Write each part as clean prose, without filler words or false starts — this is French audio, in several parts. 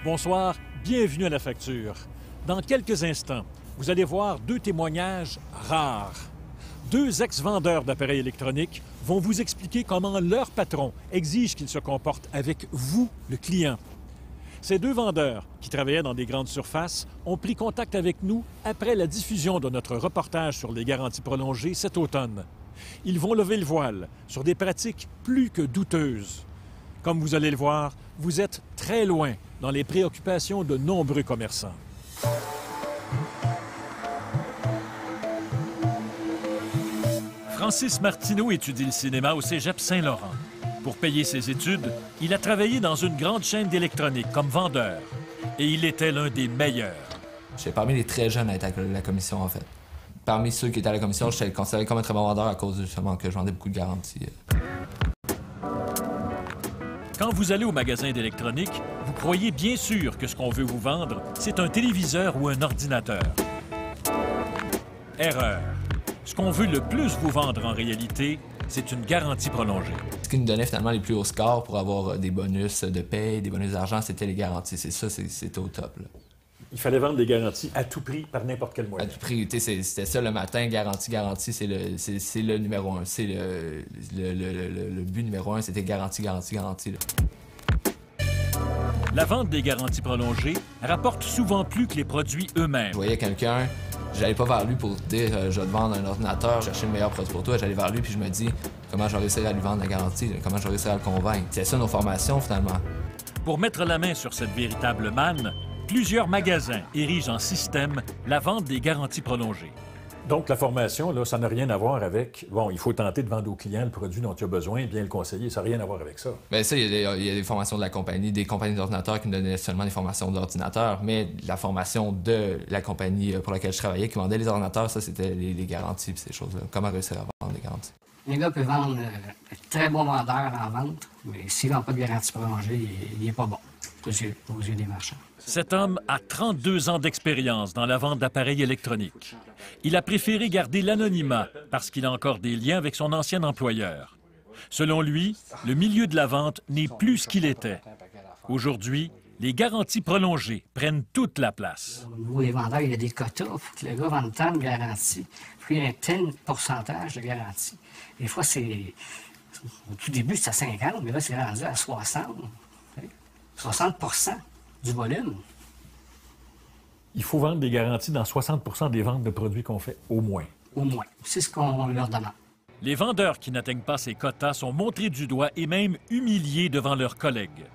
Bonsoir, bienvenue à La Facture. Dans quelques instants, vous allez voir deux témoignages rares. Deux ex-vendeurs d'appareils électroniques vont vous expliquer comment leur patron exige qu'ils se comportent avec vous, le client. Ces deux vendeurs, qui travaillaient dans des grandes surfaces, ont pris contact avec nous après la diffusion de notre reportage sur les garanties prolongées cet automne. Ils vont lever le voile sur des pratiques plus que douteuses. Comme vous allez le voir, vous êtes très loin dans les préoccupations de nombreux commerçants. Francis Martineau étudie le cinéma au Cégep Saint-Laurent. Pour payer ses études, il a travaillé dans une grande chaîne d'électronique comme vendeur. Et il était l'un des meilleurs. J'étais parmi les très jeunes à être à la commission, en fait. Parmi ceux qui étaient à la commission, j'étais considéré comme un très bon vendeur à cause justement que je vendais beaucoup de garanties. Quand vous allez au magasin d'électronique, vous croyez bien sûr que ce qu'on veut vous vendre, c'est un téléviseur ou un ordinateur. Erreur. Ce qu'on veut le plus vous vendre en réalité, c'est une garantie prolongée. Ce qui nous donnait finalement les plus hauts scores pour avoir des bonus de paye, des bonus d'argent, c'était les garanties. C'est ça, c'était au top, là. Il fallait vendre des garanties à tout prix, par n'importe quel moyen. À tout prix, c'était ça le matin, garantie, c'est le numéro un. C'est le but numéro un, c'était garantie, là. La vente des garanties prolongées rapporte souvent plus que les produits eux-mêmes. Je voyais quelqu'un, j'allais pas vers lui pour dire je vais te vendre un ordinateur, chercher le meilleur produit pour toi, j'allais vers lui puis je me dis comment je vais réussir à lui vendre la garantie, comment je vais réussir à le convaincre. C'est ça nos formations finalement. Pour mettre la main sur cette véritable manne, plusieurs magasins érigent en système la vente des garanties prolongées. Donc, la formation, là, ça n'a rien à voir avec... Bon, il faut tenter de vendre au client le produit dont tu as besoin et bien le conseiller. Ça n'a rien à voir avec ça. Bien, ça, il y a des formations de la compagnie, des compagnies d'ordinateurs qui me donnaient seulement des formations d'ordinateurs, mais la formation de la compagnie pour laquelle je travaillais, qui vendait les ordinateurs, ça, c'était les garanties et ces choses-là. Comment réussir à vendre des garanties. Les gars peuvent vendre un très bon vendeur en vente, mais s'il n'a pas de garantie prolongée, il n'est pas bon aux yeux des marchands. Cet homme a 32 ans d'expérience dans la vente d'appareils électroniques. Il a préféré garder l'anonymat parce qu'il a encore des liens avec son ancien employeur. Selon lui, le milieu de la vente n'est plus ce qu'il était. Aujourd'hui, les garanties prolongées prennent toute la place. Au niveau des vendeurs, il y a des quotas. Il faut que le gars vende tant de garantie. Puis il y a un tel pourcentage de garantie. Des fois, au tout début, c'est à 50, mais là, c'est rendu à 60. 60 du volume. Il faut vendre des garanties dans 60 des ventes de produits qu'on fait, au moins. Au moins. C'est ce qu'on leur demande. Les vendeurs qui n'atteignent pas ces quotas sont montrés du doigt et même humiliés devant leurs collègues.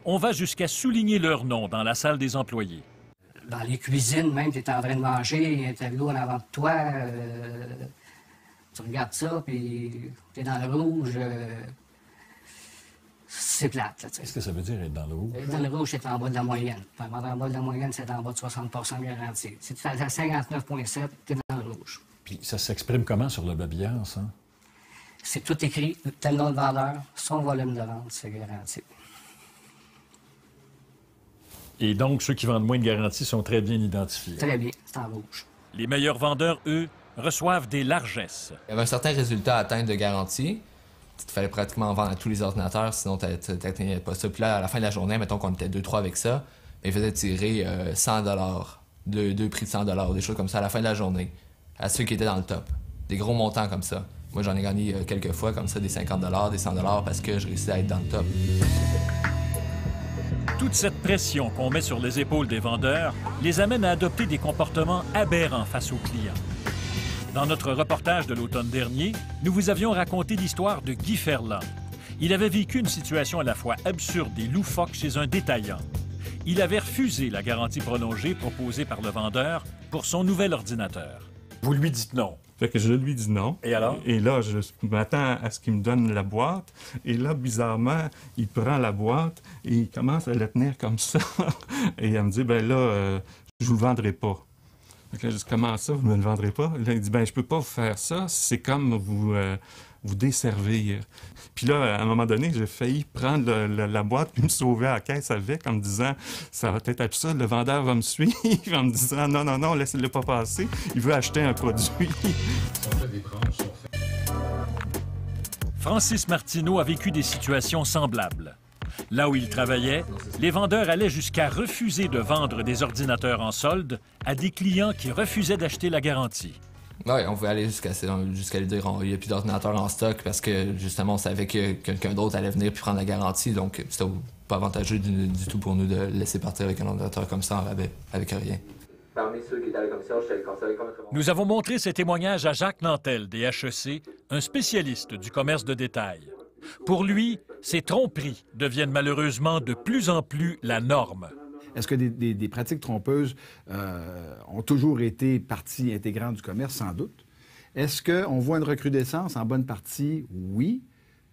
On va jusqu'à souligner leur nom dans la salle des employés. Dans les cuisines, même, tu es en train de manger, il y a un tableau en avant de toi, tu regardes ça, puis tu es dans le rouge. C'est plate. Qu'est-ce que ça veut dire être dans le rouge? Dans le rouge, c'est en bas de la moyenne. En bas de la moyenne, c'est en bas de 60 de garantie. Si tu es à 59,7, tu es dans le rouge. Puis ça s'exprime comment sur le babillard, ça? C'est tout écrit, tel nom de vendeur, son volume de vente, c'est garanti. Et donc, ceux qui vendent moins de garanties sont très bien identifiés. Très bien, c'est en rouge. Les meilleurs vendeurs, eux, reçoivent des largesses. Il y avait un certain résultat à atteindre de garantie. Il fallait pratiquement vendre à tous les ordinateurs, sinon tu n'atteignais pas ça. Puis là, à la fin de la journée, mettons qu'on était 2-3 avec ça, ils faisaient tirer 100 deux prix de 100 des choses comme ça à la fin de la journée, à ceux qui étaient dans le top. Des gros montants comme ça. Moi, j'en ai gagné quelques fois comme ça, des 50 des 100 parce que je réussissais à être dans le top. Toute cette pression qu'on met sur les épaules des vendeurs les amène à adopter des comportements aberrants face aux clients. Dans notre reportage de l'automne dernier, nous vous avions raconté l'histoire de Guy Ferland. Il avait vécu une situation à la fois absurde et loufoque chez un détaillant. Il avait refusé la garantie prolongée proposée par le vendeur pour son nouvel ordinateur. Vous lui dites non. Fait que je lui dis non. Et alors? Et là, je m'attends à ce qu'il me donne la boîte. Et là, bizarrement, il prend la boîte et il commence à la tenir comme ça. Et elle me dit, ben là, je vous le vendrai pas. Donc là, je dis, comment ça, vous ne me le vendrez pas? Là, il dit, ben je peux pas vous faire ça, c'est comme vous desservir. Puis là, à un moment donné, j'ai failli prendre la boîte puis me sauver à la caisse avec en me disant, ça va être absurde, le vendeur va me suivre en me disant, non, laissez-le pas passer, il veut acheter un produit. Francis Martineau a vécu des situations semblables. Là où ils travaillaient, les vendeurs allaient jusqu'à refuser de vendre des ordinateurs en solde à des clients qui refusaient d'acheter la garantie. Oui, on pouvait aller jusqu'à lui dire il n'y a plus d'ordinateur en stock parce que justement on savait que quelqu'un d'autre allait venir puis prendre la garantie, donc c'était pas avantageux du tout pour nous de laisser partir avec un ordinateur comme ça en rabais, avec rien. Parmi ceux qui étaient à la commission, je te le conseille comme autrement. Nous avons montré ces témoignages à Jacques Nantel des HEC, un spécialiste du commerce de détail. Pour lui, ces tromperies deviennent malheureusement de plus en plus la norme. Est-ce que des pratiques trompeuses ont toujours été partie intégrante du commerce? Sans doute. Est-ce qu'on voit une recrudescence? En bonne partie, oui.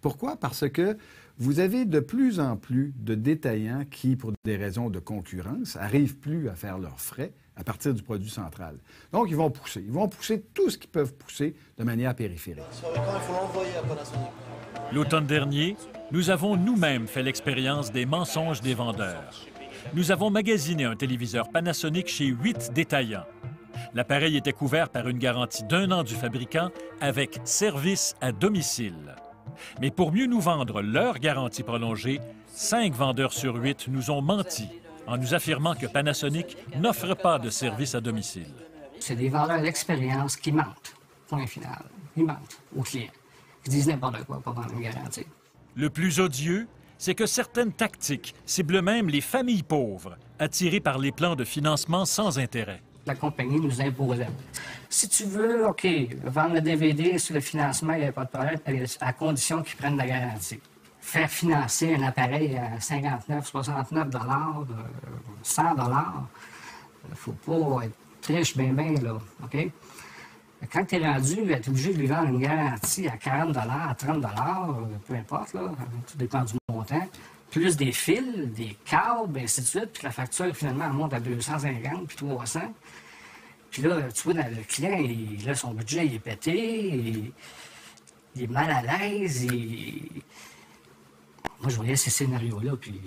Pourquoi? Parce que vous avez de plus en plus de détaillants qui, pour des raisons de concurrence, n'arrivent plus à faire leurs frais à partir du produit central. Donc, ils vont pousser. Ils vont pousser tout ce qu'ils peuvent pousser de manière périphérique. L'automne dernier, nous avons nous-mêmes fait l'expérience des mensonges des vendeurs. Nous avons magasiné un téléviseur Panasonic chez 8 détaillants. L'appareil était couvert par une garantie d'1 an du fabricant avec service à domicile. Mais pour mieux nous vendre leur garantie prolongée, 5 vendeurs sur 8 nous ont menti en nous affirmant que Panasonic n'offre pas de service à domicile. C'est des vendeurs d'expérience qui mentent. Point final. Ils mentent aux clients. Ils disent n'importe quoi pour vendre une garantie. Le plus odieux, c'est que certaines tactiques ciblent même les familles pauvres, attirées par les plans de financement sans intérêt. La compagnie nous imposait. Si tu veux, OK, vendre le DVD sur le financement, il n'y a pas de problème, à condition qu'ils prennent la garantie. Faire financer un appareil à 59, 69 $, 100 $, il ne faut pas être triche bien, là, OK? Quand tu es rendu, tu es obligé de lui vendre une garantie à 40 $, à 30 $, peu importe, là, tout dépend du montant, plus des fils, des câbles, et ainsi de suite, puis la facture, finalement, elle monte à 250 puis 300. Puis là, tu vois, le client, là, son budget, il est pété, il est mal à l'aise, Moi, je voyais ces scénarios-là, puis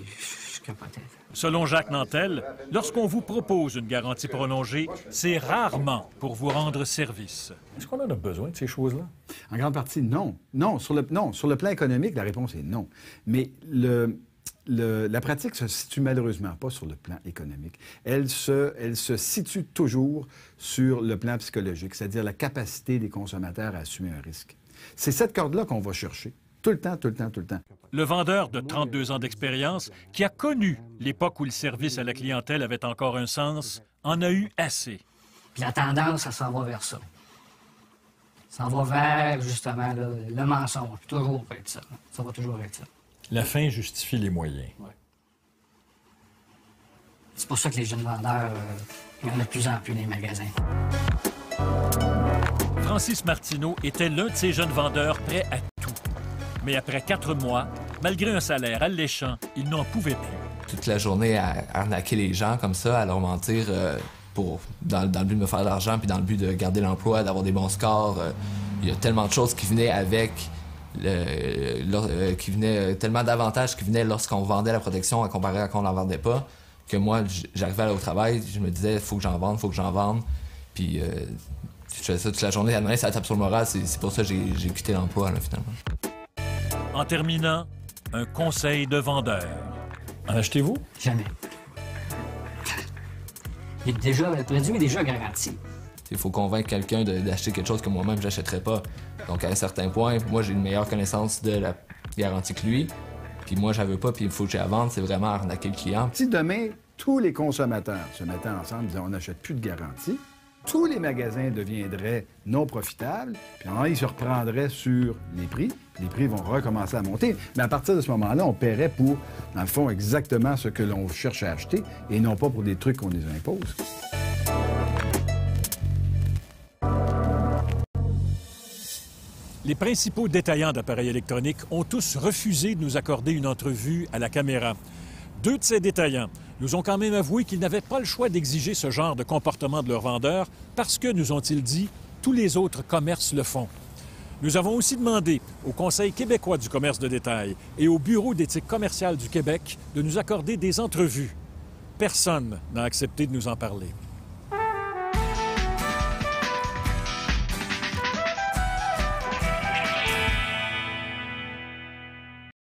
je capotais. Selon Jacques Nantel, lorsqu'on vous propose une garantie prolongée, c'est rarement pour vous rendre service. Est-ce qu'on en a besoin de ces choses-là? En grande partie, non. Non, sur le plan économique, la réponse est non. Mais la pratique se situe malheureusement pas sur le plan économique. Elle se situe toujours sur le plan psychologique, c'est-à-dire la capacité des consommateurs à assumer un risque. C'est cette corde-là qu'on va chercher. Tout le temps, tout le temps, tout le temps. Le vendeur de 32 ans d'expérience, qui a connu l'époque où le service à la clientèle avait encore un sens, en a eu assez. Puis la tendance, ça s'en va vers ça. Ça va vers, justement, là, le mensonge. Toujours être ça. Ça va toujours être ça. La fin justifie les moyens. Ouais. C'est pour ça que les jeunes vendeurs, il y en a de plus en plus dans les magasins. Francis Martineau était l'un de ces jeunes vendeurs prêts à tout. Mais après 4 mois, malgré un salaire alléchant, il n'en pouvait plus. Toute la journée à arnaquer les gens comme ça, à leur mentir dans le but de me faire de l'argent puis dans le but de garder l'emploi, d'avoir des bons scores. Il y a tellement de choses qui venaient avec, tellement d'avantages qui venaient lorsqu'on vendait la protection à comparer à quand on n'en vendait pas, que moi, j'arrivais à aller au travail, je me disais, faut que j'en vende. Puis je faisais ça toute la journée. À demain, ça tape sur le moral. C'est pour ça que j'ai quitté l'emploi, là, finalement. En terminant, un conseil de vendeur. En achetez-vous? Jamais. Le produit est déjà garanti. Il faut convaincre quelqu'un d'acheter quelque chose que moi-même, j'achèterais pas. Donc, à un certain point, moi, j'ai une meilleure connaissance de la garantie que lui. Puis moi, je la veux pas, puis il faut que j'aille la vendre. C'est vraiment arnaquer le client. Si demain, tous les consommateurs se mettaient ensemble et disaient on n'achète plus de garantie, tous les magasins deviendraient non profitables, puis ils se reprendraient sur les prix, puis les prix vont recommencer à monter. Mais à partir de ce moment-là, on paierait pour, dans le fond, exactement ce que l'on cherche à acheter et non pas pour des trucs qu'on les impose. Les principaux détaillants d'appareils électroniques ont tous refusé de nous accorder une entrevue à la caméra. 2 de ces détaillants nous ont quand même avoué qu'ils n'avaient pas le choix d'exiger ce genre de comportement de leurs vendeurs parce que, nous ont-ils dit, tous les autres commerces le font. Nous avons aussi demandé au Conseil québécois du commerce de détail et au Bureau d'éthique commerciale du Québec de nous accorder des entrevues. Personne n'a accepté de nous en parler.